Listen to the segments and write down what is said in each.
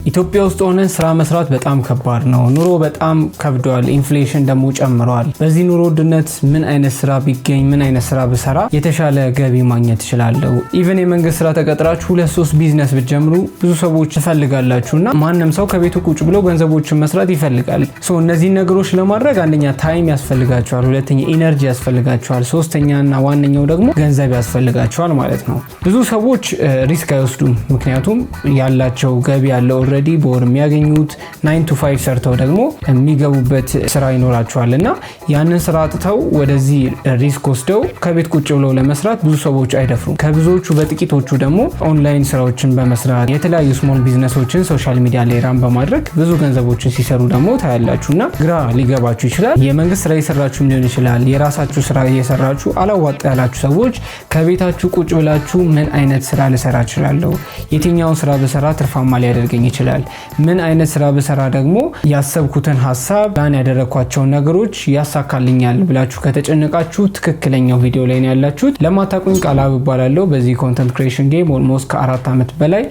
ኢትዮጵያ ውስጥ ሆነን ስራ መስራት በጣም ከባድ ነው። ኑሮ በጣም ከብዷል። ኢንፍሌሽን ደግሞ ጨምሯል። በዚህ ኑሮ ውድነት ምን አይነት ስራ ቢገኝ ምን አይነት ስራ ብሰራ የተሻለ ገቢ ማግኘት እችላለሁ? ኢቭን የመንግስት ስራ ተቀጥራችሁ 2-3 ቢዝነስ ብትጀምሩ ብዙ ሰዎች ትፈልጋላችሁና ማንንም ሰው ከቤቱ ቁጭ ብሎ ገንዘቦችን መስራት ይፈልጋል። እነዚህ ነገሮች ለማድረግ አንደኛ ታይም ያስፈልጋቸዋል፣ ሁለተኛ ኢነርጂ ያስፈልጋቸዋል፣ ሶስተኛና ዋነኛው ደግሞ ገንዘብ ያስፈልጋቸዋል ማለት ነው። ብዙ ሰዎች ሪስክ አይወስዱም። ምክንያቱም ያላቸው ገቢ ያለው ኦልሬዲ በወር የሚያገኙት 9 to 5 ሰርተው ደግሞ የሚገቡበት ስራ ይኖራቸዋልና ያንን ስራ አጥተው ወደዚህ ሪስክ ወስደው ከቤት ቁጭ ብለው ለመስራት ብዙ ሰዎች አይደፍሩም። ከብዙዎቹ በጥቂቶቹ ደግሞ ኦንላይን ስራዎችን በመስራት የተለያዩ ስሞል ቢዝነሶችን ሶሻል ሚዲያ ላይ ራን በማድረግ ብዙ ገንዘቦችን ሲሰሩ ደግሞ ታያላችሁና ግራ ሊገባችሁ ይችላል። የመንግስት ስራ እየሰራችሁ ሊሆን ይችላል። የራሳችሁ ስራ እየሰራችሁ አላዋጣ ያላችሁ ሰዎች ከቤታችሁ ቁጭ ብላችሁ ምን አይነት ስራ ልሰራ እችላለሁ? የትኛውን ስራ ብሰራ ትርፋማ ሊያደርገኝ ይችላል? ምን አይነት ስራ ብሰራ ደግሞ ያሰብኩትን ሀሳብ ያን ያደረኳቸውን ነገሮች ያሳካልኛል ብላችሁ ከተጨነቃችሁ ትክክለኛው ቪዲዮ ላይ ነው ያላችሁት። ለማታውቁኝ ቃላብ እባላለሁ። በዚህ ኮንተንት ክሪኤሽን ጌም ኦልሞስት ከ4 ዓመት በላይ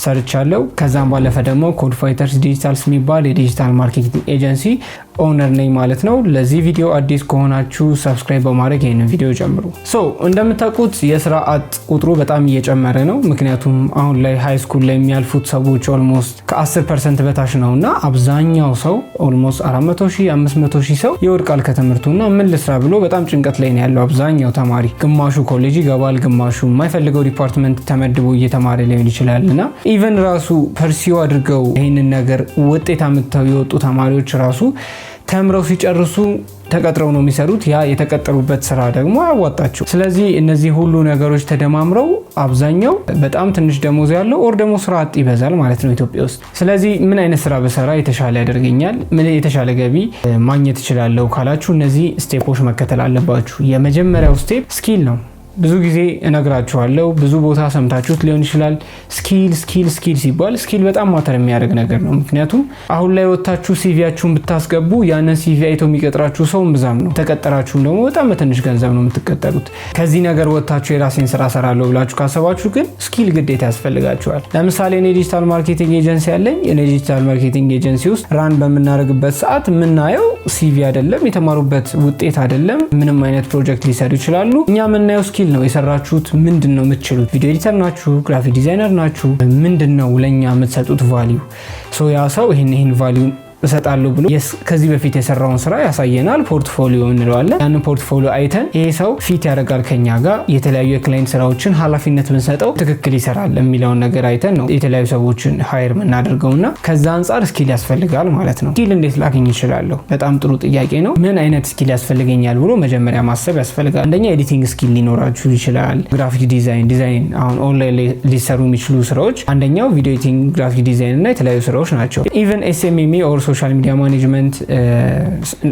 ሰርቻለሁ። ከዛም ባለፈ ደግሞ ኮድ ፋይተርስ ዲጂታልስ የሚባል የዲጂታል ማርኬቲንግ ኤጀንሲ ኦነር ነኝ ማለት ነው። ለዚህ ቪዲዮ አዲስ ከሆናችሁ ሰብስክራይብ በማድረግ ይሄንን ቪዲዮ ጀምሩ። እንደምታውቁት የስራ አጥ ቁጥሩ በጣም እየጨመረ ነው። ምክንያቱም አሁን ላይ ሃይ ስኩል ላይ የሚያልፉት ሰዎች ኦልሞስት ከ10% በታች ነውና አብዛኛው ሰው ኦልሞስት 400,000 500,000 ሰው ይወድቃል ከትምህርቱና ምን ልስራ ብሎ በጣም ጭንቀት ላይ ነው ያለው አብዛኛው ተማሪ። ግማሹ ኮሌጅ ይገባል፣ ግማሹ የማይፈልገው ዲፓርትመንት ተመድቦ እየተማረ ሊሆን ይችላልና ኢቨን ራሱ ፐርሲው አድርገው ይሄንን ነገር ውጤት አምጥተው የወጡ ተማሪዎች ራሱ ተምረው ሲጨርሱ ተቀጥረው ነው የሚሰሩት። ያ የተቀጠሩበት ስራ ደግሞ አያዋጣቸው። ስለዚህ እነዚህ ሁሉ ነገሮች ተደማምረው አብዛኛው በጣም ትንሽ ደሞዝ ያለው ኦር ደግሞ ስራ አጥ ይበዛል ማለት ነው ኢትዮጵያ ውስጥ። ስለዚህ ምን አይነት ስራ በሰራ የተሻለ ያደርገኛል፣ ምን የተሻለ ገቢ ማግኘት እችላለሁ ካላችሁ እነዚህ ስቴፖች መከተል አለባችሁ። የመጀመሪያው ስቴፕ ስኪል ነው። ብዙ ጊዜ እነግራችኋለሁ፣ ብዙ ቦታ ሰምታችሁት ሊሆን ይችላል። ስኪል ሲባል ስኪል በጣም ማተር የሚያደርግ ነገር ነው። ምክንያቱም አሁን ላይ ወጣችሁ ሲቪያችሁን ብታስገቡ ያንን ሲቪ አይቶ የሚቀጥራችሁ ሰው ብዛም ነው። ተቀጠራችሁም ደግሞ በጣም በትንሽ ገንዘብ ነው የምትቀጠሩት። ከዚህ ነገር ወጣችሁ የራሴን ስራ ሰራለሁ ብላችሁ ካሰባችሁ ግን ስኪል ግዴታ ያስፈልጋችኋል። ለምሳሌ እኔ ዲጂታል ማርኬቲንግ ኤጀንሲ ያለኝ። እኔ ዲጂታል ማርኬቲንግ ኤጀንሲ ውስጥ ራን በምናደርግበት ሰዓት የምናየው ሲቪ አይደለም፣ የተማሩበት ውጤት አይደለም። ምንም አይነት ፕሮጀክት ሊሰሩ ይችላሉ። እኛ የምናየው ስኪል ነው። የሰራችሁት ምንድነው የምትችሉት? ቪዲዮ ኤዲተር ናችሁ? ግራፊክ ዲዛይነር ናችሁ? ምንድነው ለኛ የምትሰጡት ቫልዩ? ያ ሰው ይሄን ቫልዩ እሰጣለሁ ብሎ ከዚህ በፊት የሰራውን ስራ ያሳየናል። ፖርትፎሊዮ እንለዋለን። ያንን ፖርትፎሊዮ አይተን ይሄ ሰው ፊት ያደርጋል ከኛ ጋር የተለያዩ የክላይንት ስራዎችን ኃላፊነት ብንሰጠው ትክክል ይሰራል የሚለውን ነገር አይተን ነው የተለያዩ ሰዎችን ሃየር የምናደርገውና ከዛ አንፃር ስኪል ያስፈልጋል ማለት ነው። ስኪል እንዴት ላገኝ እችላለሁ? በጣም ጥሩ ጥያቄ ነው። ምን አይነት ስኪል ያስፈልገኛል ብሎ መጀመሪያ ማሰብ ያስፈልጋል። አንደኛ ኤዲቲንግ ስኪል ሊኖራችሁ ይችላል። ግራፊክ ዲዛይን አሁን ኦንላይን ሊሰሩ የሚችሉ ስራዎች አንደኛው ቪዲዮ ኤዲቲንግ፣ ግራፊክ ዲዛይን እና የተለያዩ ስራዎች ናቸው። ኢቨን ኤስኤምኤም ኦር ሶሻል ሚዲያ ማኔጅመንት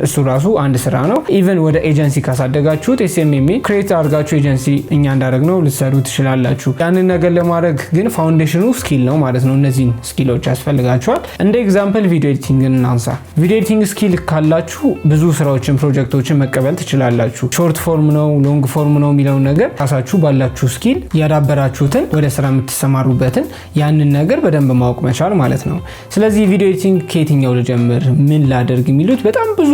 እሱ ራሱ አንድ ስራ ነው። ኢቨን ወደ ኤጀንሲ ካሳደጋችሁት ኤስኤምኤም ክሬት አድርጋችሁ ኤጀንሲ እኛ እንዳደረግነው ልትሰሩ ትችላላችሁ። ያንን ነገር ለማድረግ ግን ፋውንዴሽኑ ስኪል ነው ማለት ነው። እነዚህን ስኪሎች ያስፈልጋችኋል። እንደ ኤግዛምፕል ቪዲዮ ኤዲቲንግን እናንሳ። ቪዲዮ ኤዲቲንግ ስኪል ካላችሁ ብዙ ስራዎችን ፕሮጀክቶችን መቀበል ትችላላችሁ። ሾርት ፎርም ነው ሎንግ ፎርም ነው የሚለውን ነገር ራሳችሁ ባላችሁ ስኪል ያዳበራችሁትን ወደ ስራ የምትሰማሩበትን ያንን ነገር በደንብ ማወቅ መቻል ማለት ነው። ስለዚህ ቪዲዮ ኤዲቲንግ ከየትኛው ልጀምር፣ ምን ላደርግ የሚሉት በጣም ብዙ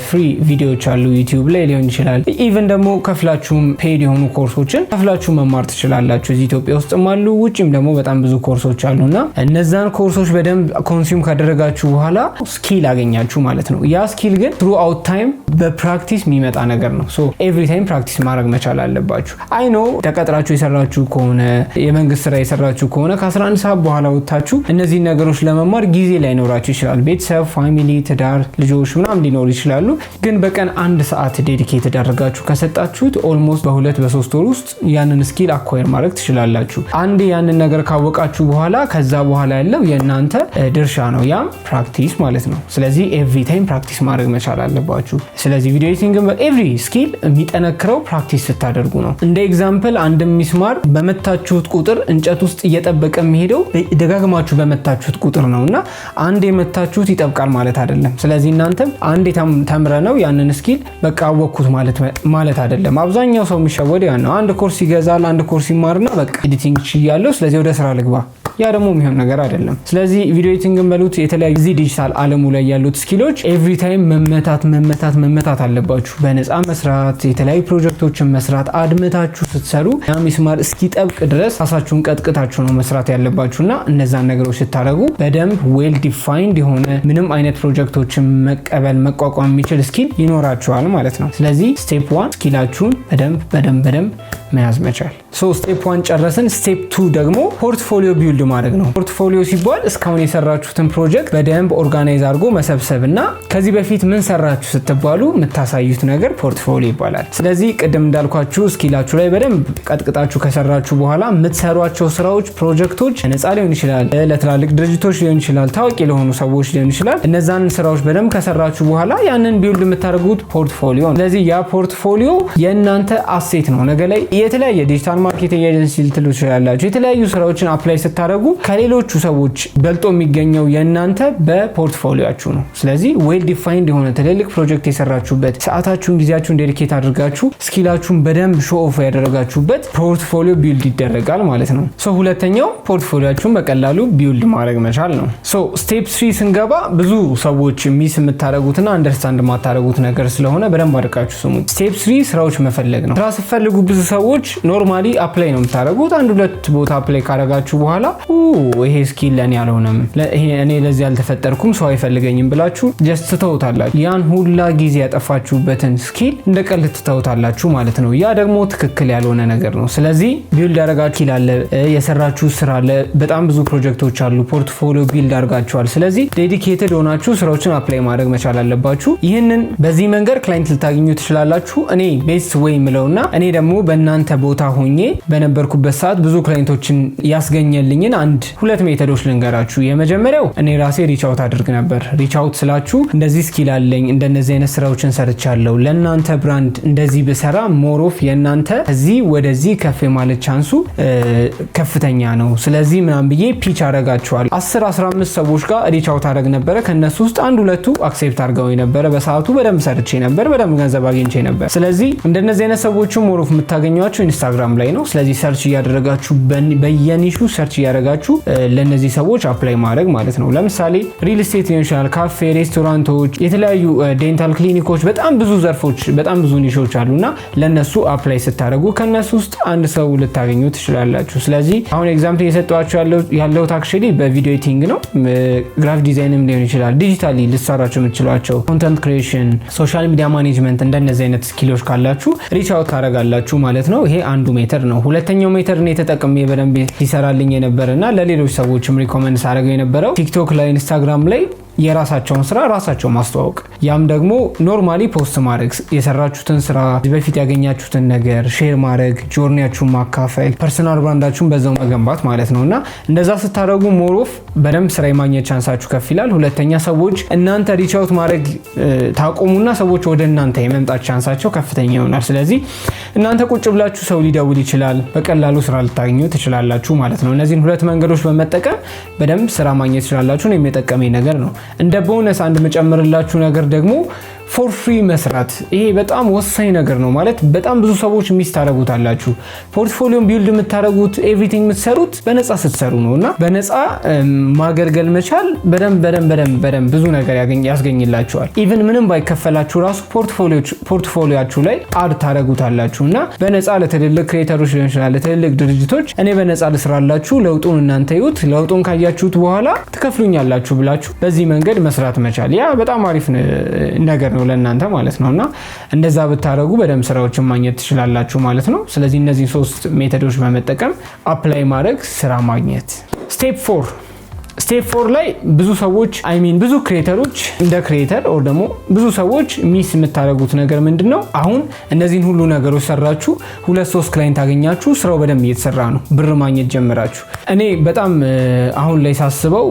ፍሪ ቪዲዮዎች አሉ ዩቲዩብ ላይ ሊሆን ይችላል። ኢቭን ደግሞ ከፍላችሁም ፔድ የሆኑ ኮርሶችን ከፍላችሁ መማር ትችላላችሁ። እዚህ ኢትዮጵያ ውስጥም አሉ፣ ውጪም ደግሞ በጣም ብዙ ኮርሶች አሉና እነዛን ኮርሶች በደንብ ኮንሱም ካደረጋችሁ በኋላ ስኪል አገኛችሁ ማለት ነው። ያ ስኪል ግን ትሩ አውት ታይም በፕራክቲስ የሚመጣ ነገር ነው። ኤቭሪ ታይም ፕራክቲስ ማድረግ መቻል አለባችሁ። አይ ኖ ተቀጥራችሁ የሰራችሁ ከሆነ የመንግስት ስራ የሰራችሁ ከሆነ ከ11 ሰዓት በኋላ ወጣችሁ እነዚህ ነገሮች ለመማር ጊዜ ላይኖራችሁ ይችላል። ቤተሰብ፣ ፋሚሊ፣ ትዳር፣ ልጆች ምናምን ሊኖሩ ይችላሉ። ግን በቀን 1 ሰዓት ዴዲኬትድ አድርጋችሁ ከሰጣችሁት ኦልሞስት በ2-3 ወር ውስጥ ያንን ስኪል አኳየር ማድረግ ትችላላችሁ። አንድ ያንን ነገር ካወቃችሁ በኋላ ከዛ በኋላ ያለው የእናንተ ድርሻ ነው፣ ያም ፕራክቲስ ማለት ነው። ስለዚህ ኤቭሪ ታይም ፕራክቲስ ማድረግ መቻል አለባችሁ። ስለዚህ ቪዲዮ ኤዲቲንግ ኤቭሪ ስኪል የሚጠነክረው ፕራክቲስ ስታደርጉ ነው። እንደ ኤግዛምፕል አንድ ሚስማር በመታችሁት ቁጥር እንጨት ውስጥ እየጠበቀ የሚሄደው ደጋግማችሁ በመታችሁት ቁጥር ነውና አንድ የመታችሁት ይጠብቃል ማለት አይደለም። ስለዚህ እናንተም አንዴ ተምረነው ያንን ስኪል በቃ አወቅኩት ማለት አይደለም። አብዛኛው ሰው የሚሸወደው ያን ነው። አንድ ኮርስ ይገዛል፣ አንድ ኮርስ ይማርና በቃ ኤዲቲንግ ችያለሁ ስለዚህ ወደ ስራ ልግባ ያ ደግሞ የሚሆን ነገር አይደለም። ስለዚህ ቪዲዮ ኤዲቲንግን በሉት የተለያዩ እዚህ ዲጂታል ዓለሙ ላይ ያሉት ስኪሎች ኤቭሪ ታይም መመታት አለባችሁ። በነፃ መስራት፣ የተለያዩ ፕሮጀክቶችን መስራት፣ አድምታችሁ ስትሰሩ ሚስማር እስኪጠብቅ ድረስ ራሳችሁን ቀጥቅታችሁ ነው መስራት ያለባችሁና እነዛን ነገሮች ስታደርጉ በደንብ ዌል ዲፋይንድ የሆነ ምንም አይነት ፕሮጀክቶችን መቀበል መቋቋም የሚችል ስኪል ይኖራችኋል ማለት ነው። ስለዚህ ስቴፕ 1 ስኪላችሁን በደንብ መያዝ መቻል። ስቴፕ 1 ጨረስን። ስቴፕ 2 ደግሞ ፖርትፎሊዮ ቢልድ ማድረግ ነው። ፖርትፎሊዮ ሲባል እስካሁን የሰራችሁትን ፕሮጀክት በደንብ ኦርጋናይዝ አድርጎ መሰብሰብና ከዚህ በፊት ምን ሰራችሁ ስትባሉ የምታሳዩት ነገር ፖርትፎሊዮ ይባላል። ስለዚህ ቅድም እንዳልኳችሁ ስኪላችሁ ላይ በደንብ ቀጥቅጣችሁ ከሰራችሁ በኋላ የምትሰሯቸው ስራዎች፣ ፕሮጀክቶች ነፃ ሊሆን ይችላል፣ ለትላልቅ ድርጅቶች ሊሆን ይችላል፣ ታዋቂ ለሆኑ ሰዎች ሊሆን ይችላል። እነዛን ስራዎች በደንብ ከሰራችሁ በኋላ ያንን ቢልድ የምታደርጉት ፖርትፎሊዮ ነው። ስለዚህ ያ ፖርትፎሊዮ የእናንተ አሴት ነው። ነገ ላይ የተለያየ ዲጂታል ማርኬቲንግ ኤጀንሲ ልትሉ ትችላላችሁ። የተለያዩ ስራዎችን አፕላይ ስታደርጉ ከሌሎቹ ሰዎች በልጦ የሚገኘው የእናንተ በፖርትፎሊዮአችሁ ነው። ስለዚህ ዌል ዲፋይንድ የሆነ ትልልቅ ፕሮጀክት የሰራችሁበት፣ ሰዓታችሁን ጊዜያችሁን ዴዲኬት አድርጋችሁ ስኪላችሁን በደንብ ሾው ኦፍ ያደረጋችሁበት ፖርትፎሊዮ ቢልድ ይደረጋል ማለት ነው። ሁለተኛው ፖርትፎሊዮአችሁን በቀላሉ ቢልድ ማድረግ መቻል ነው። ስቴፕ 3 ስንገባ ብዙ ሰዎች ሚስ የምታደርጉትና አንደርስታንድ የማታደርጉት ነገር ስለሆነ በደንብ አድርጋችሁ ስሙት። ስቴፕ 3 ስራዎች መፈለግ ነው። ስራ ስትፈልጉ ብዙ ሰዎች ኖርማሊ አፕላይ ነው የምታደርጉት። 1-2 ቦታ አፕላይ ካደረጋችሁ በኋላ ይሄ ስኪል ለኔ አልሆነም፣ እኔ ለዚህ አልተፈጠርኩም፣ ሰው አይፈልገኝም ብላችሁ ጀስት ትተውታላችሁ። ያን ሁላ ጊዜ ያጠፋችሁበትን ስኪል እንደቀልድ ትተውታላችሁ ማለት ነው። ያ ደግሞ ትክክል ያልሆነ ነገር ነው። ስለዚህ ቢልድ ያደረጋችሁ ስኪል አለ፣ የሰራችሁ ስራ አለ፣ በጣም ብዙ ፕሮጀክቶች አሉ፣ ፖርትፎሊዮ ቢልድ አድርጋችኋል። ስለዚህ ዴዲኬትድ ሆናችሁ ስራዎችን አፕላይ ማድረግ መቻል አለባችሁ። ይህንን በዚህ መንገድ ክላይንት ልታገኙ ትችላላችሁ። እኔ ቤስት ወይ ምለውና እኔ ደግሞ በእናንተ ቦታ ሆኜ በነበርኩበት ሰዓት ብዙ ክላይንቶችን ያስገኘልኝን 1-2 ሜተዶች ልንገራችሁ። የመጀመሪያው እኔ ራሴ ሪች አውት አድርግ ነበር። ሪች አውት ስላችሁ እንደዚህ ስኪል አለኝ፣ እንደነዚህ አይነት ስራዎችን ሰርቻለሁ፣ ለእናንተ ብራንድ እንደዚህ ብሰራ ሞሮፍ የእናንተ እዚህ ወደዚህ ከፍ ማለት ቻንሱ ከፍተኛ ነው። ስለዚህ ምናምን ብዬ ፒች አረጋችኋል። 10-15 ሰዎች ጋር ሪች አውት አደረግ ነበረ። ከነሱ ውስጥ 1-2ቱ አክሴፕት አድርገው ነበረ። በሰዓቱ በደንብ ሰርቼ ነበር፣ በደንብ ገንዘብ አግኝቼ ነበር። ስለዚህ እንደነዚህ አይነት ሰዎችን ሞሮፍ የምታገኟቸው ኢንስታግራም ላይ ነው። ስለዚህ ሰርች እያደረጋችሁ በየኒሹ ሰርች እያደረጋችሁ ለነዚህ ሰዎች አፕላይ ማድረግ ማለት ነው። ለምሳሌ ሪል ስቴት ሊሆን ይችላል፣ ካፌ፣ ሬስቶራንቶች፣ የተለያዩ ዴንታል ክሊኒኮች፣ በጣም ብዙ ዘርፎች፣ በጣም ብዙ ኒሾች አሉና ለነሱ አፕላይ ስታደርጉ ከነሱ ውስጥ አንድ ሰው ልታገኙ ትችላላችሁ። ስለዚህ አሁን ኤግዛምፕል እየሰጠኋችሁ ያለሁት አክቹሊ በቪዲዮ ኤዲቲንግ ነው። ግራፊክ ዲዛይንም ሊሆን ይችላል፣ ዲጂታሊ ልትሰራችሁ የምትችሏቸው ኮንተንት ክሪኤሽን፣ ሶሻል ሚዲያ ማኔጅመንት፣ እንደነዚህ አይነት ስኪሎች ካላችሁ ሪች አውት ታደርጋላችሁ ማለት ነው። ይሄ አንዱ ሜተድ ነው። ሁለተኛው ሜተድ ነው ተጠቅሜ በደንብ ይሰራልኝ የነበረና ለሌሎች ሰዎችም ሪኮመንድ ሳደርገው የነበረው ቲክቶክ ላይ፣ ኢንስታግራም ላይ የራሳቸውን ስራ ራሳቸው ማስተዋወቅ። ያም ደግሞ ኖርማሊ ፖስት ማድረግ፣ የሰራችሁትን ስራ፣ በፊት ያገኛችሁትን ነገር ሼር ማድረግ፣ ጆርኒያችሁን ማካፈል፣ ፐርሰናል ብራንዳችሁን በዛው መገንባት ማለት ነውና እንደዛ ስታደርጉ ሞሮፍ በደንብ ስራ የማግኘት ቻንሳችሁ ከፍ ይላል። ሁለተኛ ሰዎች እናንተ ሪች አውት ማድረግ ታቆሙና ሰዎች ወደ እናንተ የመምጣት ቻንሳቸው ከፍተኛ ይሆናል። ስለዚህ እናንተ ቁጭ ብላችሁ ሰው ሊደውል ይችላል፣ በቀላሉ ስራ ልታገኙ ትችላላችሁ ማለት ነው። እነዚህን 2 መንገዶች በመጠቀም በደንብ ስራ ማግኘት ትችላላችሁ። ነው የሚጠቀመኝ ነገር ነው። እንደ ቦነስ አንድ መጨመርላችሁ ነገር ደግሞ ፎር ፍሪ መስራት። ይሄ በጣም ወሳኝ ነገር ነው። ማለት በጣም ብዙ ሰዎች ሚስ ታደርጉታላችሁ። ፖርትፎሊዮን ቢልድ የምታደርጉት ኤቭሪቲንግ የምትሰሩት በነፃ ስትሰሩ ነውና በነፃ ማገልገል መቻል በደንብ ብዙ ነገር ያስገኝላችኋል። ኢቭን ምንም ባይከፈላችሁ ራሱ ፖርትፎሊዮአችሁ ላይ አድ ታደርጉታላችሁና በነፃ ለትልልቅ ክሬተሮች ሊሆን ይችላል፣ ለትልልቅ ድርጅቶች እኔ በነፃ ልስራላችሁ፣ ለውጡን እናንተ ይዩት፣ ለውጡን ካያችሁት በኋላ ትከፍሉኛላችሁ ብላችሁ በዚህ መንገድ መስራት መቻል ያ በጣም አሪፍ ነገር ነው ለእናንተ ማለት ነውና እንደዛ ብታረጉ በደንብ ስራዎችን ማግኘት ትችላላችሁ ማለት ነው። ስለዚህ እነዚህ 3 ሜተዶች በመጠቀም አፕላይ ማድረግ፣ ስራ ማግኘት። ስቴፕ 4 ላይ ብዙ ሰዎች ብዙ ክሬተሮች እንደ ክሬተር ኦር ደግሞ ብዙ ሰዎች ሚስ የምታደርጉት ነገር ምንድነው? አሁን እነዚህን ሁሉ ነገሮች ሰራችሁ፣ 2-3 ክላይንት አገኛችሁ፣ ስራው በደንብ እየተሰራ ነው፣ ብር ማግኘት ጀመራችሁ። እኔ በጣም አሁን ላይ ሳስበው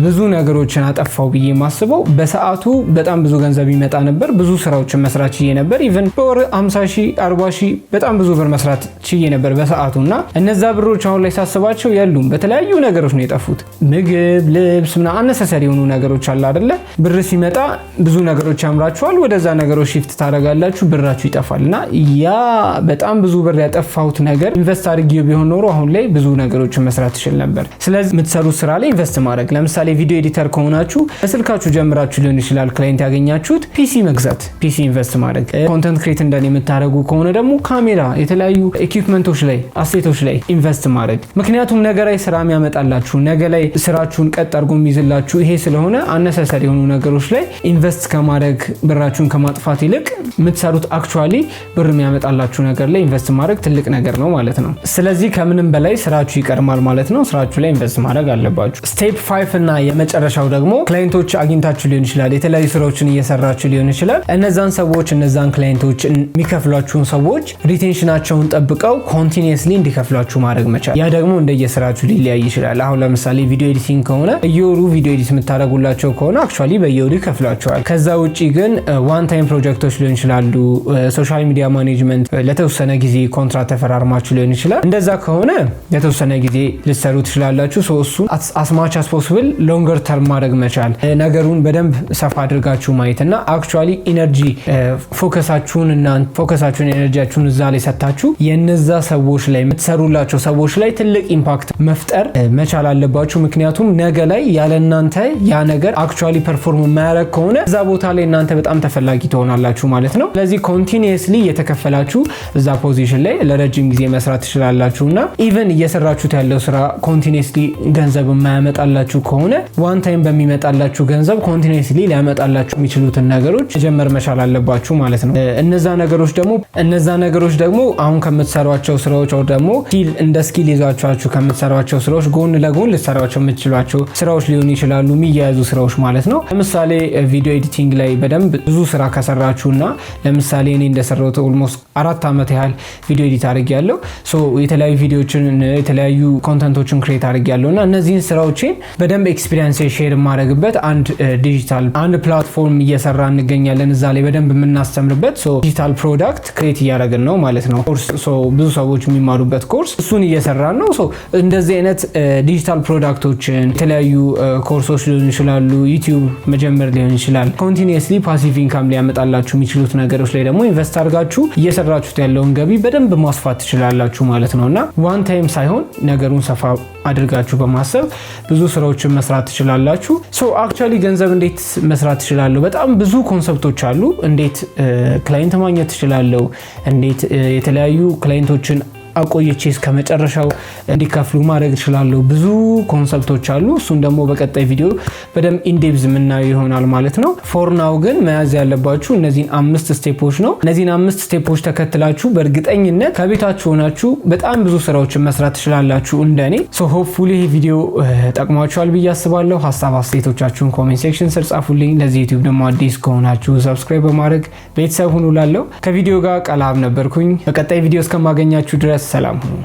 ብዙ ነገሮችን አጠፋው ብዬ ማስበው በሰዓቱ በጣም ብዙ ገንዘብ ይመጣ ነበር፣ ብዙ ስራዎችን መስራት ችዬ ነበር። ኢቭን በወር 50,000 40,000 በጣም ብዙ ብር መስራት ችዬ ነበር በሰዓቱና እነዛ ብሮች አሁን ላይ ሳስባቸው የሉም። በተለያዩ ነገሮች ነው የጠፉት። ምግብ፣ ምግብ፣ ልብስ ምናምን አነሳሳሪ የሆኑ ነገሮች አለ አይደለ? ብር ሲመጣ ብዙ ነገሮች ያምራችኋል፣ ወደዛ ነገሮች ሺፍት ታደርጋላችሁ፣ ብራችሁ ይጠፋልና ያ በጣም ብዙ ብር ያጠፋሁት ነገር ኢንቨስት አድርጌው ቢሆን ኖሮ አሁን ላይ ብዙ ነገሮችን መስራት ይችል ነበር። ስለዚህ የምትሰሩት ስራ ላይ ኢንቨስት ማድረግ፣ ለምሳሌ ቪዲዮ ኤዲተር ከሆናችሁ በስልካችሁ ጀምራችሁ ሊሆን ይችላል ክላይንት ያገኛችሁት፣ ፒሲ መግዛት፣ ፒሲ ኢንቨስት ማድረግ። ኮንተንት ክሬት እንደኔ የምታደርጉ ከሆነ ደግሞ ካሜራ፣ የተለያዩ ኢኩዊፕመንቶች ላይ አሴቶች ላይ ኢንቨስት ማድረግ። ምክንያቱም ነገ ላይ ስራ የሚያመጣላችሁ ነገ ላይ ስራችሁን ቀጥ አድርጎ የሚይዝላችሁ ይሄ ስለሆነ አነሳሳሪ የሆኑ ነገሮች ላይ ኢንቨስት ከማድረግ ብራችሁን ከማጥፋት ይልቅ የምትሰሩት አክቹአሊ ብር የሚያመጣላችሁ ነገር ላይ ኢንቨስት ማድረግ ትልቅ ነገር ነው ማለት ነው። ስለዚህ ከምንም በላይ ስራችሁ ይቀርማል ማለት ነው። ስራችሁ ላይ ኢንቨስት ማድረግ አለባችሁ። ስቴፕ 5 እና የመጨረሻው ደግሞ ክላይንቶች አግኝታችሁ ሊሆን ይችላል፣ የተለያዩ ስራዎችን እየሰራችሁ ሊሆን ይችላል። እነዛን ክላይንቶች የሚከፍሏችሁን ሰዎች ሪቴንሽናቸውን ጠብቀው ኮንቲኒየስሊ እንዲከፍሏችሁ ማድረግ መቻል። ያ ደግሞ እንደየስራችሁ ሊለያይ ይችላል። አሁን ለምሳሌ ቪዲዮ ኤዲቲንግ ከሆነ በየወሩ ቪዲዮ ኤዲት የምታደርጉላቸው ከሆነ አክቹአሊ በየወሩ ይከፍሏቸዋል። ከዛ ውጪ ግን ዋን ታይም ፕሮጀክቶች ሊሆን ይችላሉ። ሶሻል ሚዲያ ማኔጅመንት ለተወሰነ ጊዜ ኮንትራት ተፈራርማችሁ ሊሆን ይችላል። እንደዛ ከሆነ ለተወሰነ ጊዜ ልትሰሩ ትችላላችሁ። እሱ አስማች አስ ፖሲብል ሎንገር ተርም ማድረግ መቻል፣ ነገሩን በደንብ ሰፋ አድርጋችሁ ማየትና አክቹአሊ ኢነርጂ ፎከሳችሁን ኤነርጂያችሁን እዛ ላይ ሰጣችሁ የነዛ ሰዎች ላይ የምትሰሩላቸው ሰዎች ላይ ትልቅ ኢምፓክት መፍጠር መቻል አለባችሁ። ምክንያቱም ነገ ላይ ያለ እናንተ ያ ነገር አክቹአሊ ፐርፎርም የማያደርግ ከሆነ እዛ ቦታ ላይ እናንተ በጣም ተፈላጊ ትሆናላችሁ ማለት ነው። ስለዚህ ኮንቲኒየስሊ እየተከፈላችሁ እዛ ፖዚሽን ላይ ለረጅም ጊዜ መስራት ትችላላችሁና ኢቨን እየሰራችሁት ያለው ስራ ኮንቲኒየስሊ ገንዘብ የማያመጣላችሁ ከሆነ ዋን ታይም በሚመጣላችሁ ገንዘብ ኮንቲኒየስሊ ሊያመጣላችሁ የሚችሉትን ነገሮች መጀመር መቻል አለባችሁ ማለት ነው። እነዛ ነገሮች ደግሞ አሁን ከምትሰሯቸው ስራዎች ወይ ደግሞ እንደ ስኪል ይዛችሁ ከምትሰሯቸው ስራዎች ጎን ለጎን ልትሰሯቸው የምትችሏቸው ስራዎች ሊሆኑ ይችላሉ፣ የሚያያዙ ስራዎች ማለት ነው። ለምሳሌ ቪዲዮ ኤዲቲንግ ላይ በደንብ ብዙ ስራ ከሰራችሁና ለምሳሌ እኔ እንደሰራሁት ኦልሞስት 4 አመት ያህል ቪዲዮ ኤዲት አድርጌያለሁ። የተለያዩ ቪዲዮዎችን የተለያዩ ኮንተንቶችን ክሬት አድርጌያለሁና እነዚህን ስራዎችን በደንብ ኤክስፒሪየንስ ሼር የማደርግበት አንድ ፕላትፎርም እየሰራ እንገኛለን። እዛ ላይ በደንብ የምናስተምርበት ዲጂታል ፕሮዳክት ክሬት እያደረግን ነው ማለት ነው። ኮርስ ብዙ ሰዎች የሚማሩበት ኮርስ እሱን እየሰራን ነው። እንደዚህ አይነት ዲጂታል ፕሮዳክቶችን የተለያዩ ኮርሶች ሊሆን ይችላሉ፣ ዩቲዩብ መጀመር ሊሆን ይችላል። ኮንቲኒየስሊ ፓሲቭ ኢንካም ሊያመጣላችሁ የሚችሉት ነገሮች ላይ ደግሞ ኢንቨስት አድርጋችሁ እየሰራችሁት ያለውን ገቢ በደንብ ማስፋት ትችላላችሁ ማለት ነውና ዋን ታይም ሳይሆን ነገሩን ሰፋ አድርጋችሁ በማሰብ ብዙ ስራዎችን መስራት ትችላላችሁ። አክቹአሊ ገንዘብ እንዴት መስራት ትችላለሁ? በጣም ብዙ ኮንሰፕቶች አሉ። እንዴት ክላይንት ማግኘት ትችላለሁ? እንዴት የተለያዩ ክላይንቶችን አቆይቼ እስከ መጨረሻው እንዲከፍሉ ማድረግ ይችላል። ብዙ ኮንሰፕቶች አሉ። እሱን ደግሞ በቀጣይ ቪዲዮ በደም ኢንዴፕዝ የምናየው ይሆናል ማለት ነው። ፎር ናው ግን መያዝ ያለባችሁ እነዚህን 5 ስቴፖች ነው። እነዚህን 5 ስቴፖች ተከትላችሁ በእርግጠኝነት ከቤታችሁ ሆናችሁ በጣም ብዙ ስራዎችን መስራት ትችላላችሁ እንደኔ። ሆፕፉሊ ይሄ ቪዲዮ ጠቅሟችኋል ብዬ አስባለሁ። ሀሳብ አስተያየቶቻችሁን ኮሜንት ሴክሽን ስር ጻፉልኝ። ለዚህ ዩቲዩብ ደግሞ አዲስ ከሆናችሁ ሰብስክራይብ በማድረግ ቤተሰብ ሁኑ። ላለው ከቪዲዮ ጋር ቀላብ ነበርኩኝ። በቀጣይ ቪዲዮ እስከማገኛችሁ ድረስ ሰላም ሁኑ።